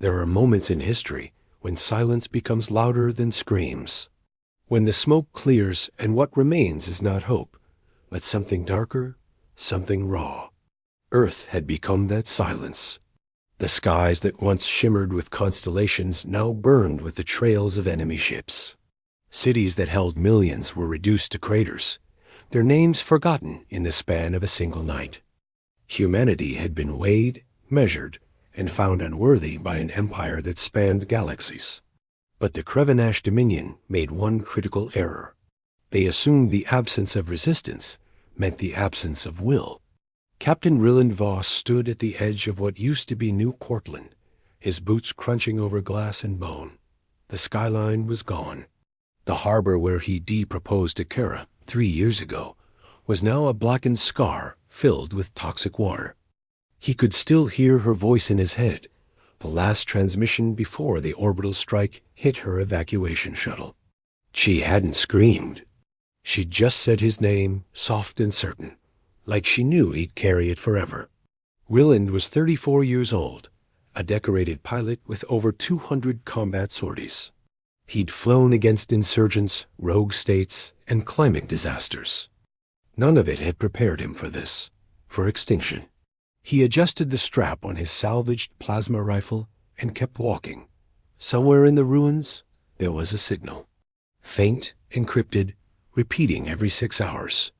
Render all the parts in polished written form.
There are moments in history when silence becomes louder than screams. When the smoke clears and what remains is not hope, but something darker, something raw. Earth had become that silence. The skies that once shimmered with constellations now burned with the trails of enemy ships. Cities that held millions were reduced to craters, their names forgotten in the span of a single night. Humanity had been weighed, measured, and found unworthy by an empire that spanned galaxies. But the Krevanash Dominion made one critical error. They assumed the absence of resistance meant the absence of will. Captain Ryland Voss stood at the edge of what used to be New Cortland, his boots crunching over glass and bone. The skyline was gone. The harbor where he proposed to Kara 3 years ago was now a blackened scar filled with toxic water. He could still hear her voice in his head, the last transmission before the orbital strike hit her evacuation shuttle. She hadn't screamed. She'd just said his name, soft and certain, like she knew he'd carry it forever. Ryland was 34 years old, a decorated pilot with over 200 combat sorties. He'd flown against insurgents, rogue states, and climate disasters. None of it had prepared him for this, for extinction. He adjusted the strap on his salvaged plasma rifle and kept walking. Somewhere in the ruins, there was a signal. Faint, encrypted, repeating every 6 hours.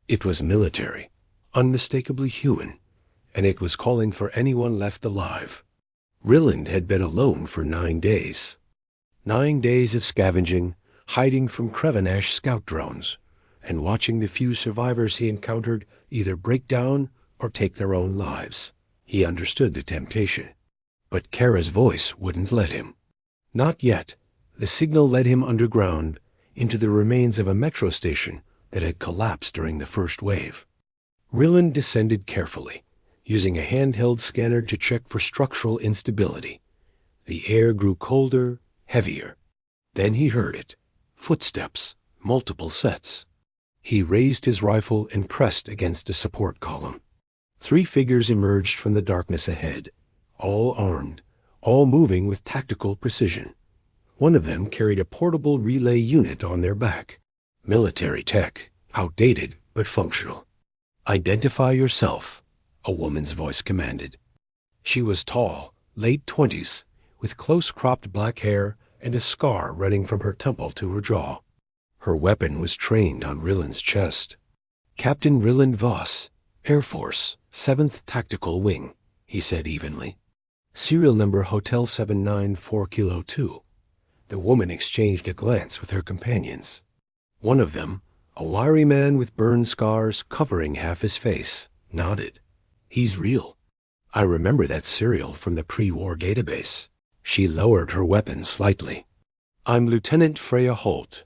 It was military, unmistakably human, and it was calling for anyone left alive. Ryland had been alone for 9 days. 9 days of scavenging, hiding from Krevanash scout drones, and watching the few survivors he encountered either break down or take their own lives. He understood the temptation. But Kara's voice wouldn't let him. Not yet. The signal led him underground, into the remains of a metro station that had collapsed during the first wave. Ryland descended carefully, using a handheld scanner to check for structural instability. The air grew colder, heavier. Then he heard it. Footsteps, multiple sets. He raised his rifle and pressed against a support column. 3 figures emerged from the darkness ahead, all armed, all moving with tactical precision. One of them carried a portable relay unit on their back. Military tech, outdated but functional. "Identify yourself," a woman's voice commanded. She was tall, late 20s, with close-cropped black hair and a scar running from her temple to her jaw. Her weapon was trained on Ryland's chest. "Captain Ryland Voss, Air Force, 7th Tactical Wing," he said evenly. "Serial number Hotel 794 Kilo 2. The woman exchanged a glance with her companions. One of them, a wiry man with burn scars covering half his face, nodded. "He's real. I remember that serial from the pre-war database." She lowered her weapon slightly. "I'm Lieutenant Freya Holt.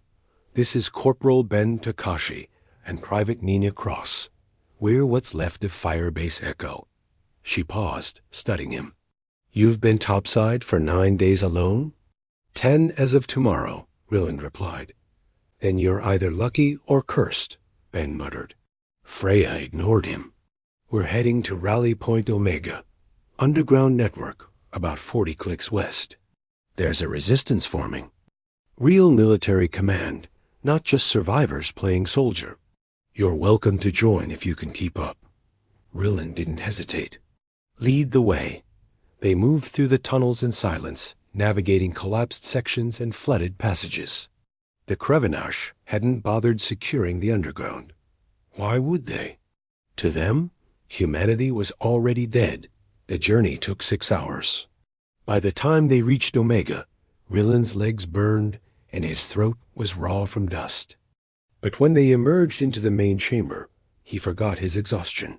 This is Corporal Ben Takashi and Private Nina Cross. We're what's left of Firebase Echo." She paused, studying him. "You've been topside for 9 days alone?" 10 as of tomorrow, Ryland replied. "Then you're either lucky or cursed," Ben muttered. Freya ignored him. "We're heading to Rally Point Omega, underground network, about 40 clicks west. There's a resistance forming. Real military command, not just survivors playing soldier. You're welcome to join if you can keep up." Ryland didn't hesitate. "Lead the way." They moved through the tunnels in silence, navigating collapsed sections and flooded passages. The Krevanash hadn't bothered securing the underground. Why would they? To them, humanity was already dead. The journey took 6 hours. By the time they reached Omega, Ryland's legs burned and his throat was raw from dust. But when they emerged into the main chamber, he forgot his exhaustion.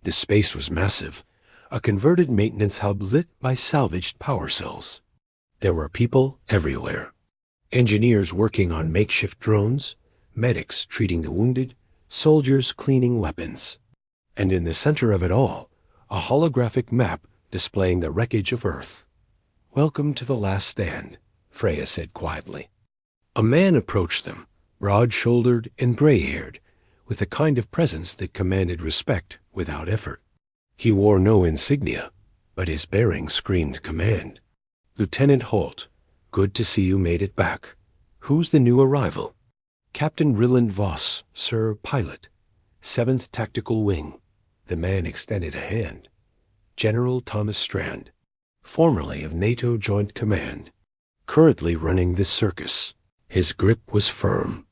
The space was massive, a converted maintenance hub lit by salvaged power cells. There were people everywhere. Engineers working on makeshift drones, medics treating the wounded, soldiers cleaning weapons. And in the center of it all, a holographic map displaying the wreckage of Earth. "Welcome to the last stand," Freya said quietly. A man approached them, broad-shouldered and gray-haired, with a kind of presence that commanded respect without effort. He wore no insignia, but his bearing screamed command. Lieutenant Holt, good to see you made it back. Who's the new arrival? Captain Ryland Voss, Sir Pilot, 7th Tactical Wing. The man extended a hand. General Thomas Strand, formerly of NATO Joint Command, currently running this circus. His grip was firm.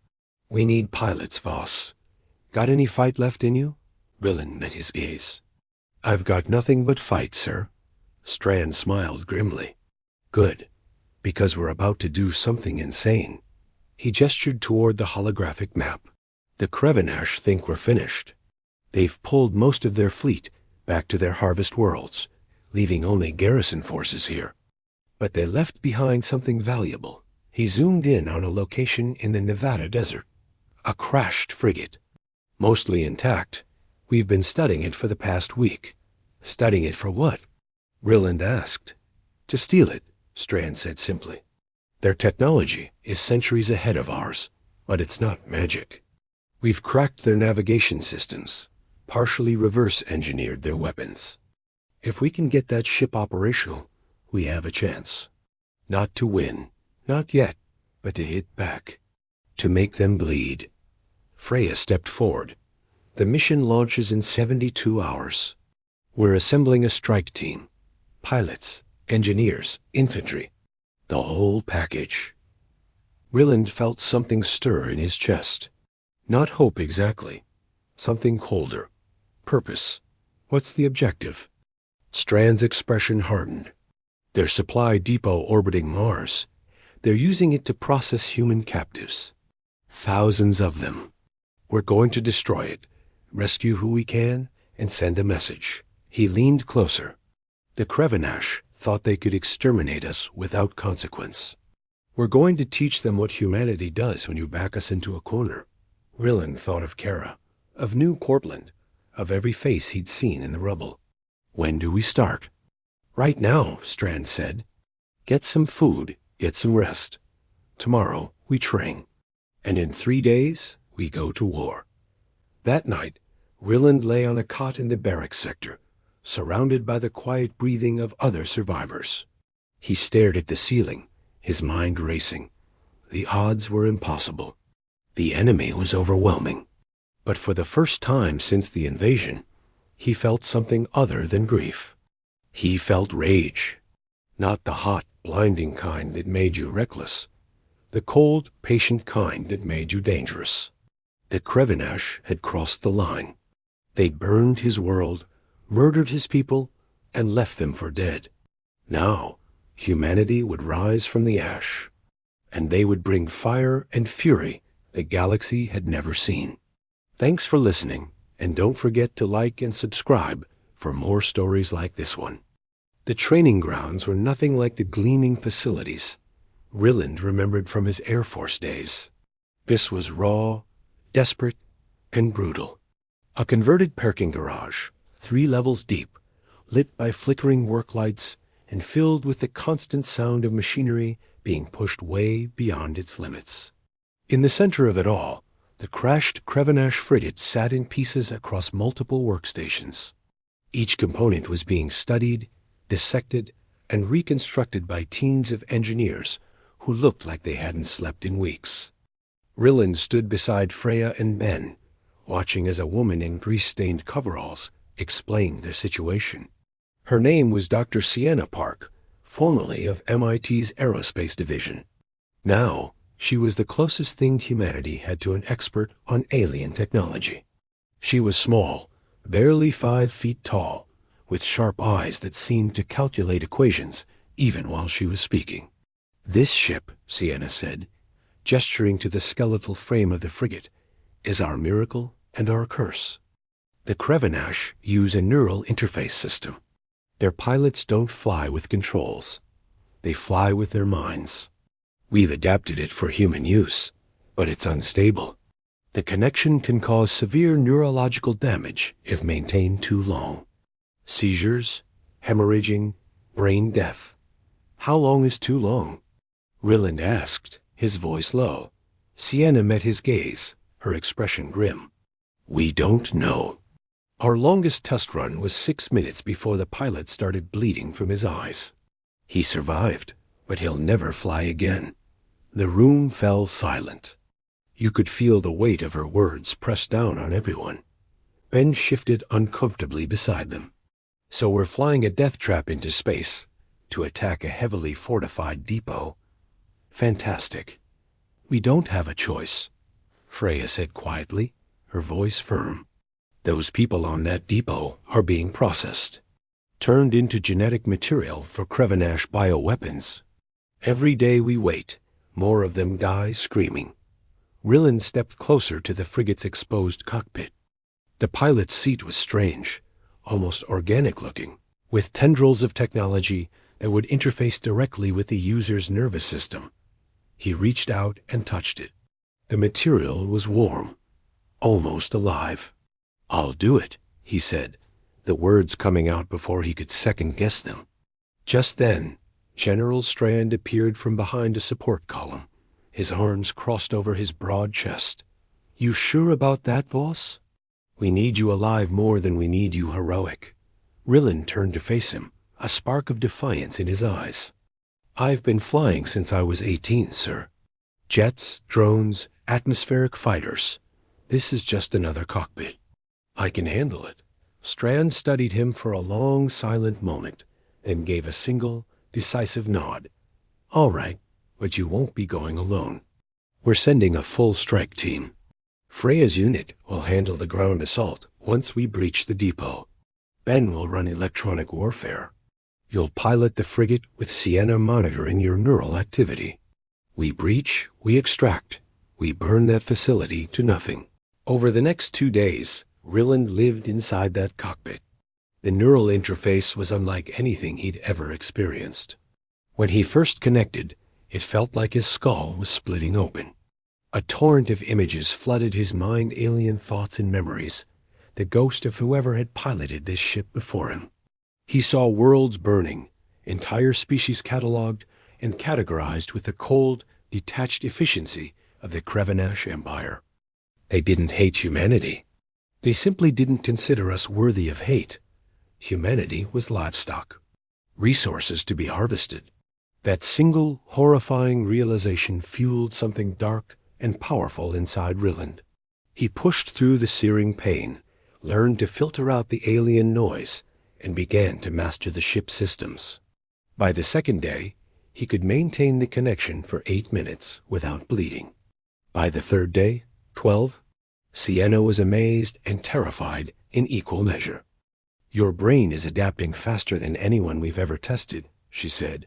We need pilots, Voss. Got any fight left in you? Ryland met his gaze. I've got nothing but fight, sir. Strand smiled grimly. Good, because we're about to do something insane. He gestured toward the holographic map. The Krevenash think we're finished. They've pulled most of their fleet back to their harvest worlds, leaving only garrison forces here. But they left behind something valuable. He zoomed in on a location in the Nevada desert. A crashed frigate. Mostly intact. We've been studying it for the past week. Studying it for what? Ryland asked. To steal it, Strand said simply. Their technology is centuries ahead of ours, but it's not magic. We've cracked their navigation systems, partially reverse-engineered their weapons. If we can get that ship operational, we have a chance. Not to win, not yet, but to hit back. To make them bleed. Freya stepped forward. The mission launches in 72 hours. We're assembling a strike team. Pilots, engineers, infantry. The whole package. Ryland felt something stir in his chest. Not hope exactly. Something colder. Purpose. What's the objective? Strand's expression hardened. Their supply depot orbiting Mars. They're using it to process human captives. Thousands of them. We're going to destroy it, rescue who we can, and send a message. He leaned closer. The Krevenash thought they could exterminate us without consequence. We're going to teach them what humanity does when you back us into a corner. Ryland thought of Kara, of New Cortland, of every face he'd seen in the rubble. When do we start? Right now, Strand said. Get some food, get some rest. Tomorrow we train. And in 3 days, we go to war. That night, Ryland lay on a cot in the barracks sector, surrounded by the quiet breathing of other survivors. He stared at the ceiling, his mind racing. The odds were impossible. The enemy was overwhelming. But for the first time since the invasion, he felt something other than grief. He felt rage. Not the hot, blinding kind that made you reckless. The cold, patient kind that made you dangerous. The Krevenash had crossed the line. They'd burned his world, murdered his people, and left them for dead. Now, humanity would rise from the ash, and they would bring fire and fury the galaxy had never seen. Thanks for listening, and don't forget to like and subscribe for more stories like this one. The training grounds were nothing like the gleaming facilities Ryland remembered from his Air Force days. This was raw, desperate, and brutal. A converted parking garage, 3 levels deep, lit by flickering work lights and filled with the constant sound of machinery being pushed way beyond its limits. In the center of it all, the crashed Krevenash frigate sat in pieces across multiple workstations. Each component was being studied, dissected, and reconstructed by teams of engineers who looked like they hadn't slept in weeks. Ryland stood beside Freya and Ben, watching as a woman in grease-stained coveralls explained their situation. Her name was Dr. Sienna Park, formerly of MIT's Aerospace Division. Now, she was the closest thing humanity had to an expert on alien technology. She was small, barely 5 feet tall, with sharp eyes that seemed to calculate equations even while she was speaking. This ship, Sienna said, gesturing to the skeletal frame of the frigate, is our miracle and our curse. The Krevenash use a neural interface system. Their pilots don't fly with controls. They fly with their minds. We've adapted it for human use, but it's unstable. The connection can cause severe neurological damage if maintained too long. Seizures, hemorrhaging, brain death. How long is too long? Ryland asked, his voice low. Sienna met his gaze, her expression grim. We don't know. Our longest test run was 6 minutes before the pilot started bleeding from his eyes. He survived, but he'll never fly again. The room fell silent. You could feel the weight of her words pressed down on everyone. Ben shifted uncomfortably beside them. So we're flying a death trap into space to attack a heavily fortified depot. Fantastic. We don't have a choice, Freya said quietly, her voice firm. Those people on that depot are being processed, turned into genetic material for Krevanash bioweapons. Every day we wait, more of them die screaming. Rillen stepped closer to the frigate's exposed cockpit. The pilot's seat was strange, almost organic-looking, with tendrils of technology that would interface directly with the user's nervous system. He reached out and touched it. The material was warm, almost alive. "I'll do it," he said, the words coming out before he could second-guess them. Just then, General Strand appeared from behind a support column, his arms crossed over his broad chest. "You sure about that, Voss? We need you alive more than we need you heroic." Rillen turned to face him, a spark of defiance in his eyes. "I've been flying since I was 18, sir. Jets, drones, atmospheric fighters. This is just another cockpit. I can handle it." Strand studied him for a long, silent moment, then gave a single, decisive nod. "All right, but you won't be going alone. We're sending a full strike team. Freya's unit will handle the ground assault once we breach the depot. Ben will run electronic warfare. You'll pilot the frigate with Sienna monitoring your neural activity. We breach, we extract, we burn that facility to nothing." Over the next 2 days, Rilland lived inside that cockpit. The neural interface was unlike anything he'd ever experienced. When he first connected, it felt like his skull was splitting open. A torrent of images flooded his mind, alien thoughts and memories, the ghost of whoever had piloted this ship before him. He saw worlds burning, entire species catalogued and categorized with the cold, detached efficiency of the Krevanash Empire. They didn't hate humanity. They simply didn't consider us worthy of hate. Humanity was livestock, resources to be harvested. That single, horrifying realization fueled something dark and powerful inside Rilland. He pushed through the searing pain, learned to filter out the alien noise, and began to master the ship's systems. By the second day, he could maintain the connection for 8 minutes without bleeding. By the third day, 12, Sienna was amazed and terrified in equal measure. "Your brain is adapting faster than anyone we've ever tested," she said,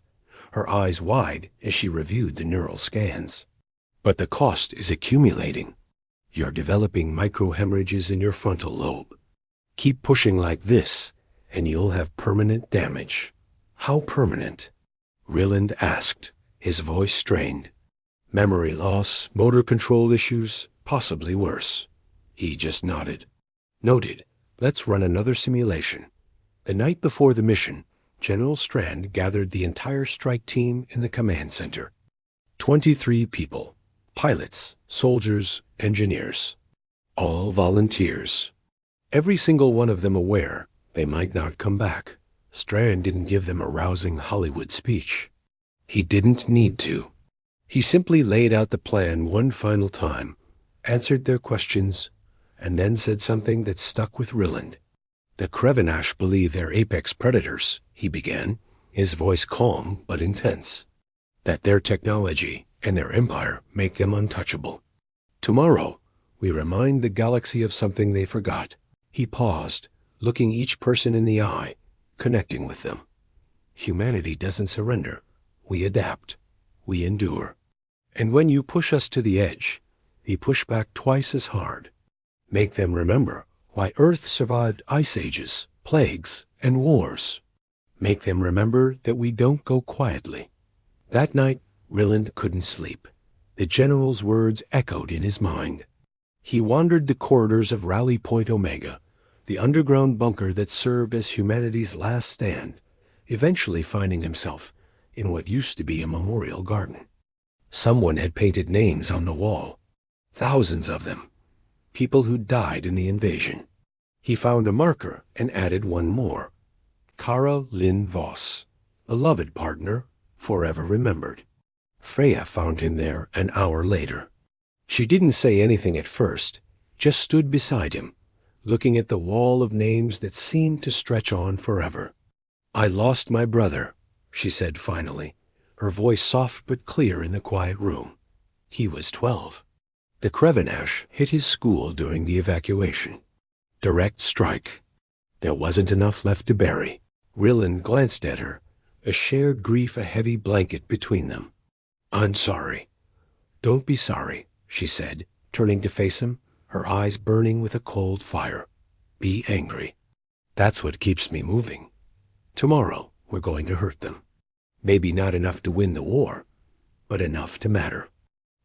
her eyes wide as she reviewed the neural scans. "But the cost is accumulating. You're developing microhemorrhages in your frontal lobe. Keep pushing like this, and you'll have permanent damage." "How permanent?" Rilland asked, his voice strained. "Memory loss, motor control issues, possibly worse." He just nodded. "Noted. Let's run another simulation." The night before the mission, General Strand gathered the entire strike team in the command center. 23 people. Pilots, soldiers, engineers. All volunteers. Every single one of them aware they might not come back. Strand didn't give them a rousing Hollywood speech. He didn't need to. He simply laid out the plan one final time, answered their questions, and then said something that stuck with Rilland. "The Krevanash believe they're apex predators," he began, his voice calm but intense. "That their technology and their empire make them untouchable. Tomorrow, we remind the galaxy of something they forgot." He paused, looking each person in the eye, connecting with them. "Humanity doesn't surrender. We adapt. We endure. And when you push us to the edge, we push back twice as hard. Make them remember why Earth survived ice ages, plagues, and wars. Make them remember that we don't go quietly." That night, Rilland couldn't sleep. The general's words echoed in his mind. He wandered the corridors of Rally Point Omega, the underground bunker that served as humanity's last stand, eventually finding himself in what used to be a memorial garden. Someone had painted names on the wall. Thousands of them. People who died in the invasion. He found a marker and added one more. Kara Lynn Voss, beloved partner, forever remembered. Freya found him there an hour later. She didn't say anything at first, just stood beside him, looking at the wall of names that seemed to stretch on forever. "I lost my brother," she said finally, her voice soft but clear in the quiet room. "He was 12. The Krevenash hit his school during the evacuation. Direct strike. There wasn't enough left to bury." Rilland glanced at her, a shared grief a heavy blanket between them. "I'm sorry." "Don't be sorry," she said, turning to face him, her eyes burning with a cold fire. "Be angry. That's what keeps me moving. Tomorrow we're going to hurt them. Maybe not enough to win the war, but enough to matter.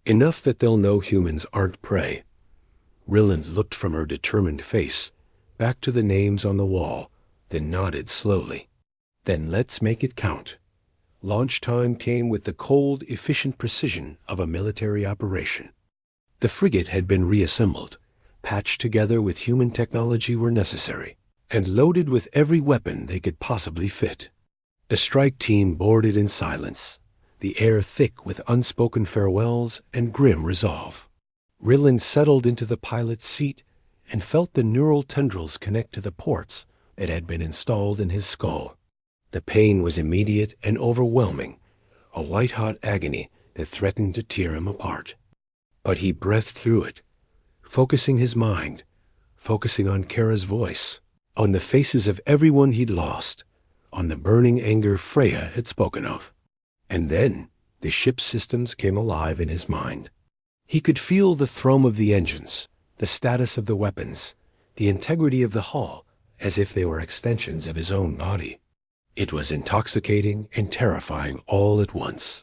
Enough that they'll know humans aren't prey." Rilland looked from her determined face back to the names on the wall, then nodded slowly. "Then let's make it count." Launch time came with the cold, efficient precision of a military operation. The frigate had been reassembled, patched together with human technology where necessary, and loaded with every weapon they could possibly fit. The strike team boarded in silence, the air thick with unspoken farewells and grim resolve. Rilland settled into the pilot's seat and felt the neural tendrils connect to the ports that had been installed in his skull. The pain was immediate and overwhelming, a white-hot agony that threatened to tear him apart. But he breathed through it, focusing his mind, focusing on Kara's voice, on the faces of everyone he'd lost, on the burning anger Freya had spoken of. And then the ship's systems came alive in his mind. He could feel the thrum of the engines, the status of the weapons, the integrity of the hull, as if they were extensions of his own body. It was intoxicating and terrifying all at once.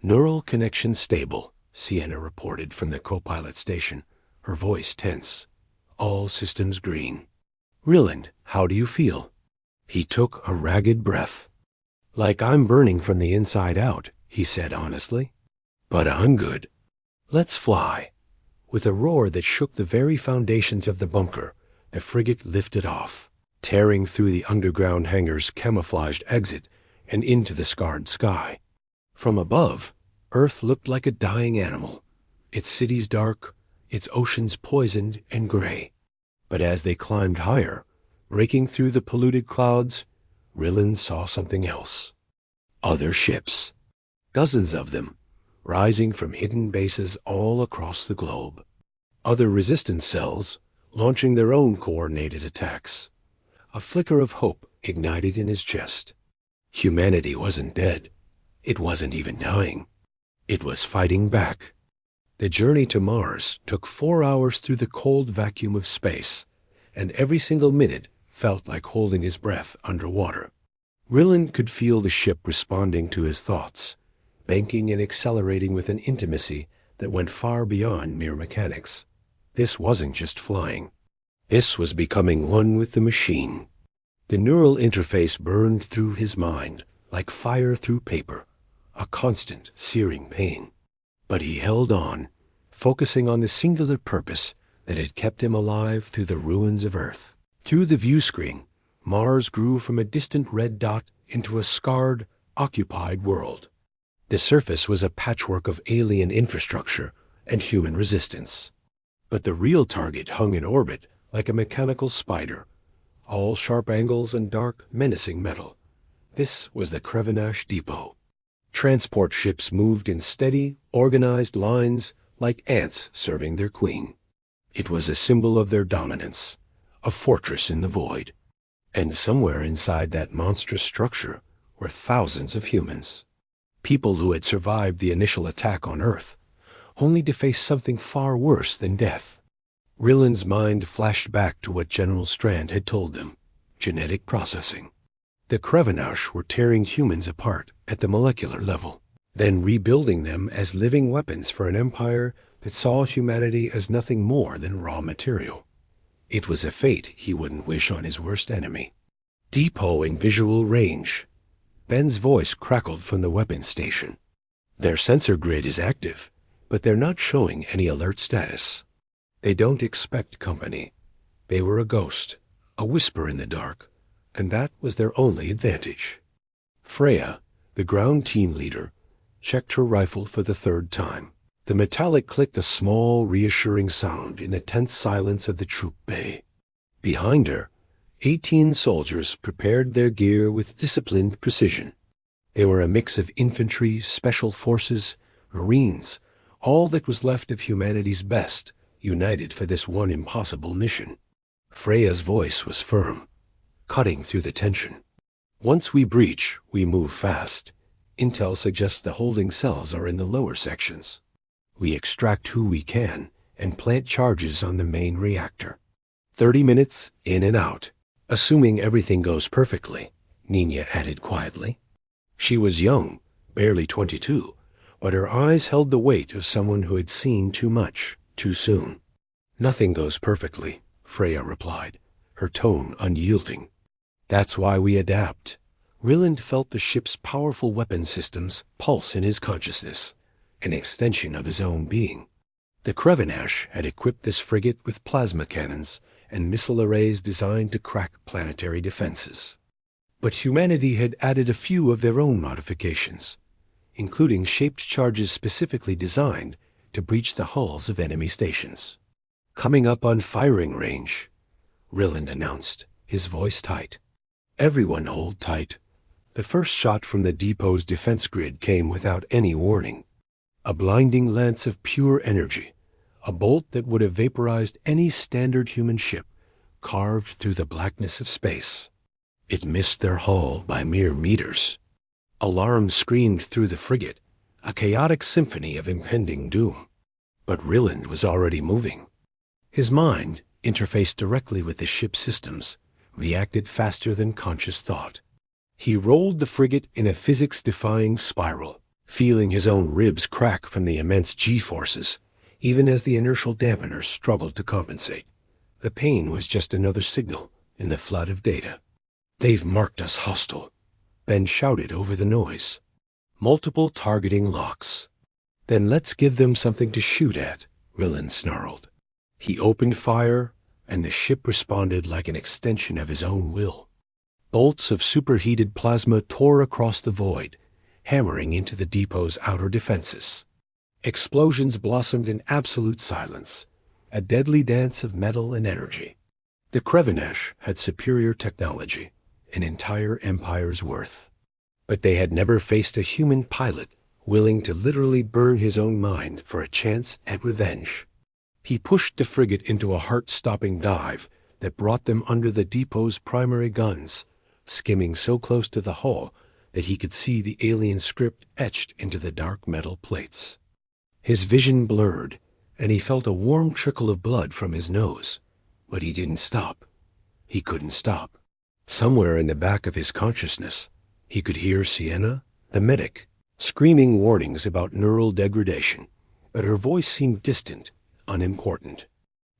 "Neural connection stable," Sienna reported from the co-pilot station, her voice tense. "All systems green." "Rilland, how do you feel?" He took a ragged breath. "Like I'm burning from the inside out," he said honestly. "But I'm good. Let's fly." With a roar that shook the very foundations of the bunker, the frigate lifted off, tearing through the underground hangar's camouflaged exit and into the scarred sky. From above, Earth looked like a dying animal, its cities dark, its oceans poisoned and gray. But as they climbed higher, breaking through the polluted clouds, Rilland saw something else. Other ships. Dozens of them, rising from hidden bases all across the globe. Other resistance cells, launching their own coordinated attacks. A flicker of hope ignited in his chest. Humanity wasn't dead. It wasn't even dying. It was fighting back. The journey to Mars took 4 hours through the cold vacuum of space, and every single minute felt like holding his breath underwater. Rilland could feel the ship responding to his thoughts, banking and accelerating with an intimacy that went far beyond mere mechanics. This wasn't just flying. This was becoming one with the machine. The neural interface burned through his mind like fire through paper, a constant, searing pain. But he held on, focusing on the singular purpose that had kept him alive through the ruins of Earth. Through the view screen, Mars grew from a distant red dot into a scarred, occupied world. The surface was a patchwork of alien infrastructure and human resistance. But the real target hung in orbit like a mechanical spider, all sharp angles and dark, menacing metal. This was the Krevenash depot. Transport ships moved in steady, organized lines like ants serving their queen. It was a symbol of their dominance, a fortress in the void. And somewhere inside that monstrous structure were thousands of humans. People who had survived the initial attack on Earth, only to face something far worse than death. Rilland's mind flashed back to what General Strand had told them: genetic processing. The Krevenash were tearing humans apart at the molecular level, then rebuilding them as living weapons for an empire that saw humanity as nothing more than raw material. It was a fate he wouldn't wish on his worst enemy. Depot in visual range. Ben's voice crackled from the weapons station. "Their sensor grid is active, but they're not showing any alert status. They don't expect company. They were a ghost, a whisper in the dark, and that was their only advantage." Freya, the ground team leader, checked her rifle for the third time. The metallic clicked a small, reassuring sound in the tense silence of the troop bay. Behind her, 18 soldiers prepared their gear with disciplined precision. They were a mix of infantry, special forces, marines, all that was left of humanity's best, united for this one impossible mission. Freya's voice was firm, cutting through the tension. Once we breach, we move fast. Intel suggests the holding cells are in the lower sections. We extract who we can and plant charges on the main reactor. 30 minutes in and out, assuming everything goes perfectly, Nina added quietly. She was young, barely 22, but her eyes held the weight of someone who had seen too much, too soon. Nothing goes perfectly, Freya replied, her tone unyielding. That's why we adapt. Ryland felt the ship's powerful weapon systems pulse in his consciousness, an extension of his own being. The Krevenash had equipped this frigate with plasma cannons and missile arrays designed to crack planetary defenses. But humanity had added a few of their own modifications, including shaped charges specifically designed to breach the hulls of enemy stations. Coming up on firing range, Ryland announced, his voice tight. Everyone hold tight. The first shot from the depot's defense grid came without any warning. A blinding lance of pure energy, a bolt that would have vaporized any standard human ship, carved through the blackness of space. It missed their hull by mere meters. Alarms screamed through the frigate, a chaotic symphony of impending doom. But Ryland was already moving. His mind, interfaced directly with the ship's systems, reacted faster than conscious thought. He rolled the frigate in a physics-defying spiral, feeling his own ribs crack from the immense G-forces, even as the inertial dampeners struggled to compensate. The pain was just another signal in the flood of data. They've marked us hostile, Ben shouted over the noise. Multiple targeting locks. Then let's give them something to shoot at, Ryland snarled. He opened fire, and the ship responded like an extension of his own will. Bolts of superheated plasma tore across the void, hammering into the depot's outer defenses. Explosions blossomed in absolute silence, a deadly dance of metal and energy. The Krevenash had superior technology, an entire empire's worth. But they had never faced a human pilot willing to literally burn his own mind for a chance at revenge. He pushed the frigate into a heart-stopping dive that brought them under the depot's primary guns, skimming so close to the hull that he could see the alien script etched into the dark metal plates. His vision blurred, and he felt a warm trickle of blood from his nose. But he didn't stop. He couldn't stop. Somewhere in the back of his consciousness, he could hear Sienna, the medic, screaming warnings about neural degradation, but her voice seemed distant, unimportant.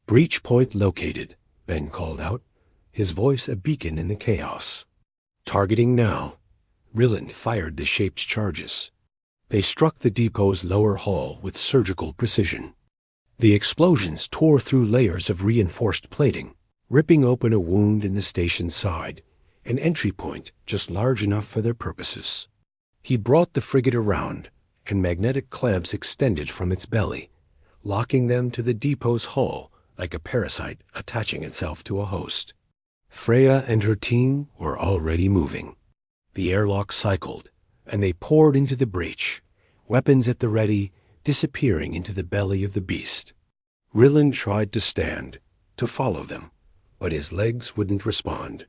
"Breach point located," Ben called out, his voice a beacon in the chaos. Targeting now. Ryland fired the shaped charges. They struck the depot's lower hull with surgical precision. The explosions tore through layers of reinforced plating, ripping open a wound in the station's side, an entry point just large enough for their purposes. He brought the frigate around, and magnetic clamps extended from its belly, locking them to the depot's hull like a parasite attaching itself to a host. Freya and her team were already moving. The airlock cycled, and they poured into the breach, weapons at the ready, disappearing into the belly of the beast. Ryland tried to stand, to follow them, but his legs wouldn't respond.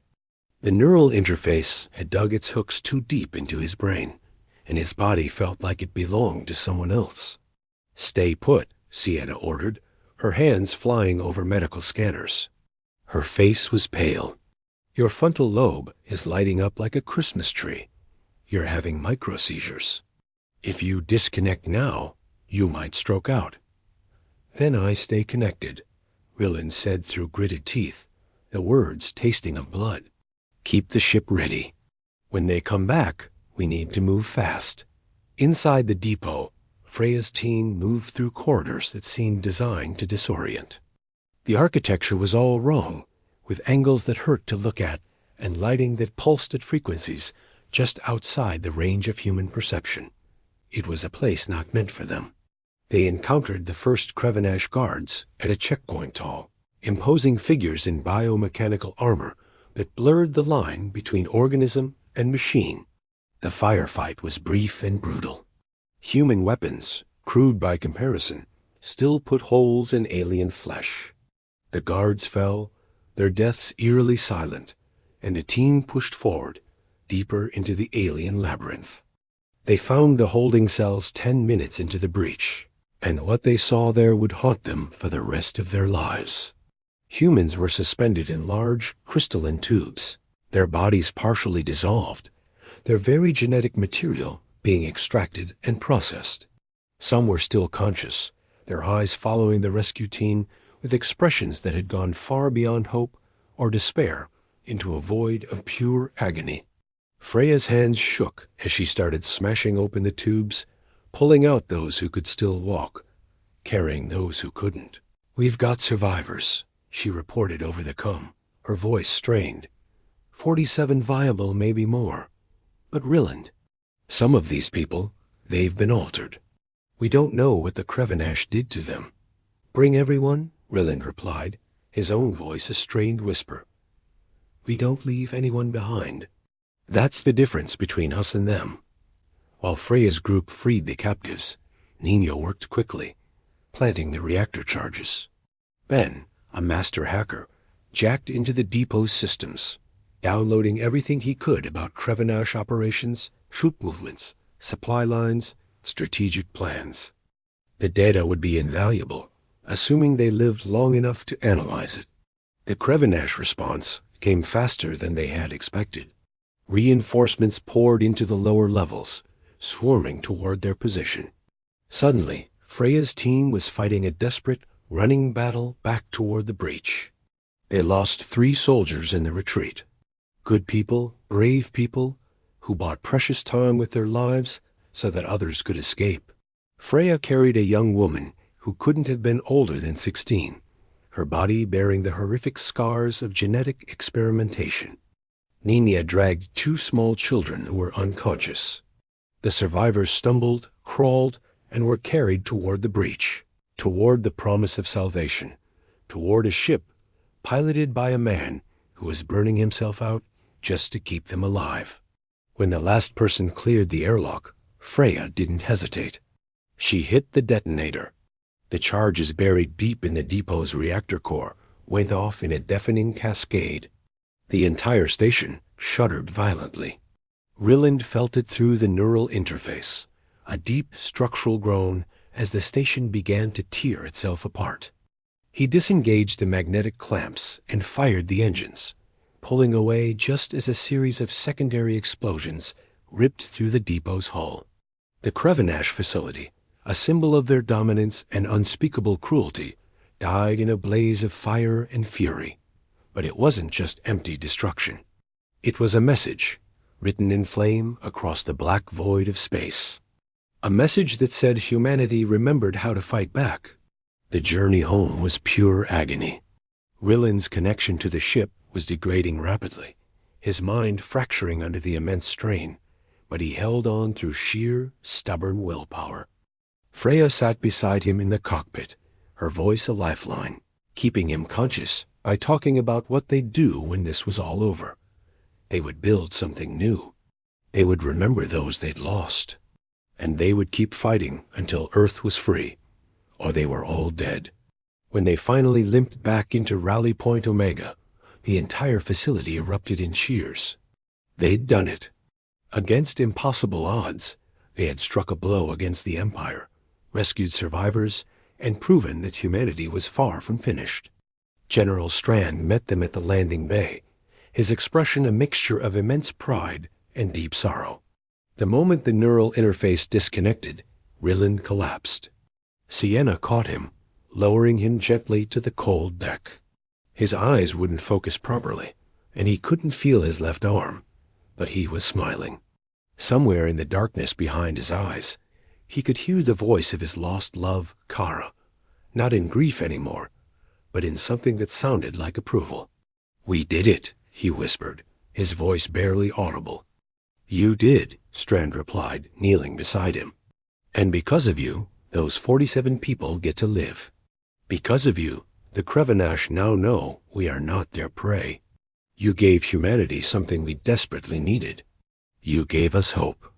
The neural interface had dug its hooks too deep into his brain, and his body felt like it belonged to someone else. "Stay put," Sienna ordered, her hands flying over medical scanners. Her face was pale. "Your frontal lobe is lighting up like a Christmas tree. You're having micro-seizures. If you disconnect now, you might stroke out." "Then I stay connected," Ryland said through gritted teeth, the words tasting of blood. "Keep the ship ready. When they come back, we need to move fast." Inside the depot, Freya's team moved through corridors that seemed designed to disorient. The architecture was all wrong, with angles that hurt to look at and lighting that pulsed at frequencies just outside the range of human perception. It was a place not meant for them. They encountered the first Krevenash guards at a checkpoint hall, imposing figures in biomechanical armor that blurred the line between organism and machine. The firefight was brief and brutal. Human weapons, crude by comparison, still put holes in alien flesh. The guards fell, their deaths eerily silent, and the team pushed forward, deeper into the alien labyrinth. They found the holding cells 10 minutes into the breach, and what they saw there would haunt them for the rest of their lives. Humans were suspended in large, crystalline tubes, their bodies partially dissolved, their very genetic material being extracted and processed. Some were still conscious, their eyes following the rescue team with expressions that had gone far beyond hope or despair into a void of pure agony. Freya's hands shook as she started smashing open the tubes, pulling out those who could still walk, carrying those who couldn't. "We've got survivors," she reported over the comm, her voice strained. 47 viable, maybe more. But Rilland, some of these people, they've been altered. We don't know what the Krevenash did to them. "Bring everyone," Rilland replied, his own voice a strained whisper. "We don't leave anyone behind." That's the difference between us and them. While Freya's group freed the captives, Nina worked quickly, planting the reactor charges. Ben, a master hacker, jacked into the depot's systems, downloading everything he could about Krevenash operations, troop movements, supply lines, strategic plans. The data would be invaluable, assuming they lived long enough to analyze it. The Krevenash response came faster than they had expected. Reinforcements poured into the lower levels, swarming toward their position. Suddenly, Freya's team was fighting a desperate, running battle back toward the breach. They lost 3 soldiers in the retreat. Good people, brave people, who bought precious time with their lives so that others could escape. Freya carried a young woman who couldn't have been older than 16, her body bearing the horrific scars of genetic experimentation. Nina dragged 2 small children who were unconscious. The survivors stumbled, crawled, and were carried toward the breach, toward the promise of salvation, toward a ship piloted by a man who was burning himself out just to keep them alive. When the last person cleared the airlock, Freya didn't hesitate. She hit the detonator. The charges buried deep in the depot's reactor core went off in a deafening cascade. The entire station shuddered violently. Rilland felt it through the neural interface, a deep structural groan as the station began to tear itself apart. He disengaged the magnetic clamps and fired the engines, pulling away just as a series of secondary explosions ripped through the depot's hull. The Krevenash facility, a symbol of their dominance and unspeakable cruelty, died in a blaze of fire and fury. But it wasn't just empty destruction. It was a message, written in flame across the black void of space. A message that said humanity remembered how to fight back. The journey home was pure agony. Rilland's connection to the ship was degrading rapidly, his mind fracturing under the immense strain, but he held on through sheer, stubborn willpower. Freya sat beside him in the cockpit, her voice a lifeline, keeping him conscious by talking about what they'd do when this was all over. They would build something new. They would remember those they'd lost. And they would keep fighting until Earth was free, or they were all dead. When they finally limped back into Rally Point Omega, the entire facility erupted in cheers. They'd done it. Against impossible odds, they had struck a blow against the Empire, rescued survivors, and proven that humanity was far from finished. General Strand met them at the landing bay, his expression a mixture of immense pride and deep sorrow. The moment the neural interface disconnected, Rilland collapsed. Sienna caught him, lowering him gently to the cold deck. His eyes wouldn't focus properly, and he couldn't feel his left arm, but he was smiling. Somewhere in the darkness behind his eyes, he could hear the voice of his lost love, Kara, not in grief anymore, but in something that sounded like approval. "We did it," he whispered, his voice barely audible. You did, Strand replied, kneeling beside him. And because of you, those 47 people get to live. Because of you, the Krevanash now know we are not their prey. You gave humanity something we desperately needed. You gave us hope.